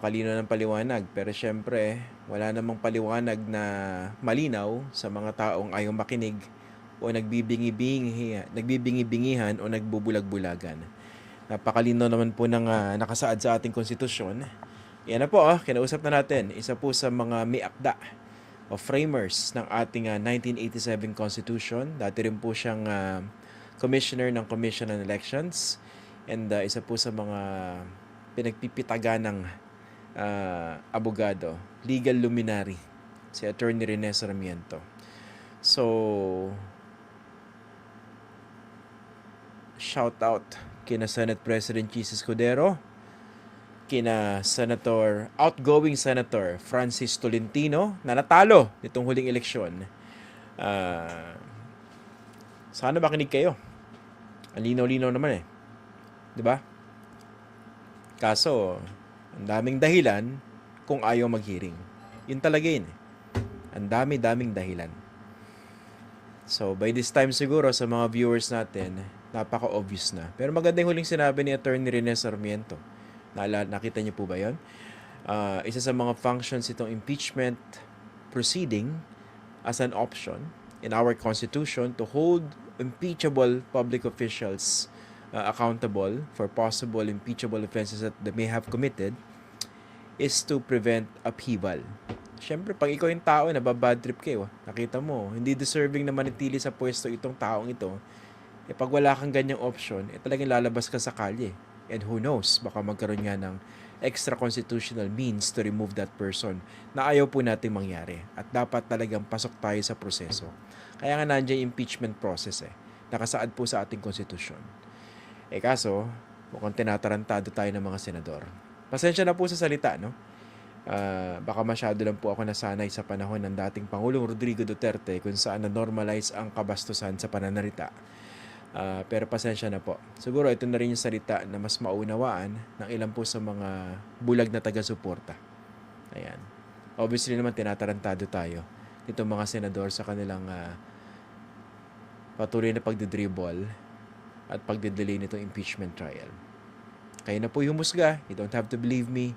napakalino ng paliwanag. Pero syempre, wala namang paliwanag na malinaw sa mga taong ayaw makinig o nagbibingi-bingihan o nagbubulag-bulagan. Napakalino naman po ng nakasaad sa ating konstitusyon. Yan na po, kinausap na natin. Isa po sa mga may akda o framers ng ating 1987 Constitution. Dati rin po siyang commissioner ng Commission on Elections. And isa po sa mga pinagpipitagan ng abogado, legal luminary, si Attorney Rene Sarmiento. So, shout out kina Senate President Jesus Cordero, kina outgoing Senator Francis Tolentino na natalo nitong huling eleksyon. Sana makinig kayo. Ang linaw-linaw naman eh. 'Di ba? Kaso, ang daming dahilan kung ayaw mag-hearing. Yun talaga yun. Ang daming dahilan. So, by this time siguro sa mga viewers natin, napaka-obvious na. Pero maganda yung huling sinabi ni Attorney Rene Sarmiento. Nakita niyo po ba yun? Isa sa mga functions itong impeachment proceeding as an option in our Constitution to hold impeachable public officials accountable for possible impeachable offenses that they may have committed is to prevent upheaval. Siyempre, pag ikaw yung tao, nababad trip kayo. Nakita mo, hindi deserving na manitili sa pwesto itong taong ito. Pag wala kang ganyang option, talagang lalabas ka sa kalye. And who knows, baka magkaroon nga ng extra constitutional means to remove that person na ayaw po nating mangyari. At dapat talagang pasok tayo sa proseso. Kaya nga nandiyan yung impeachment process nakasaad po sa ating konstitusyon. Kaso, mukhang tinatarantado tayo ng mga senador. Pasensya na po sa salita, no? Baka masyado lang po ako nasanay sa panahon ng dating Pangulong Rodrigo Duterte kung saan na-normalize ang kabastusan sa pananalita. Pero pasensya na po. Siguro ito na rin yung salita na mas maunawaan ng ilan po sa mga bulag na taga-suporta. Ayan. Obviously naman tinatarantado tayo nitong mga senador sa kanilang patuloy na pagdidribble at pagdidelay nitong impeachment trial. Kayo na po humusga. You don't have to believe me.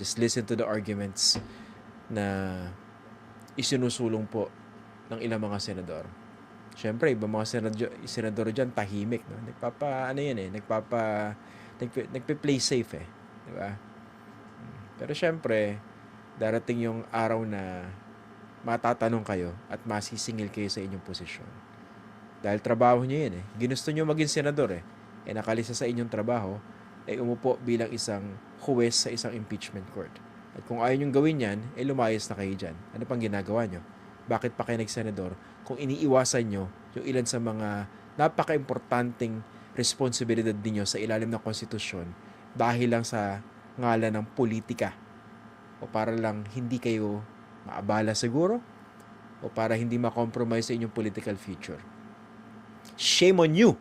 Just listen to the arguments na isinusulong po ng ilang mga senador. Siyempre, ibang mga senador dyan, tahimik. No? Nagpe-play safe Di ba? Pero siyempre, darating yung araw na matatanong kayo at masisingil kayo sa inyong posisyon. Dahil trabaho nyo yun Ginusto nyo maging senador nakalisa sa inyong trabaho, umupo bilang isang huwes sa isang impeachment court. At kung ayaw nyong gawin yan, lumayas na kayo dyan. Ano pang ginagawa nyo? Bakit pa kayo nag-senador kung iniiwasan nyo yung ilan sa mga napaka-importanting responsibilidad ninyo sa ilalim ng konstitusyon dahil lang sa ngalan ng politika o para lang hindi kayo maabala siguro o para hindi ma-compromise sa inyong political future. Shame on you!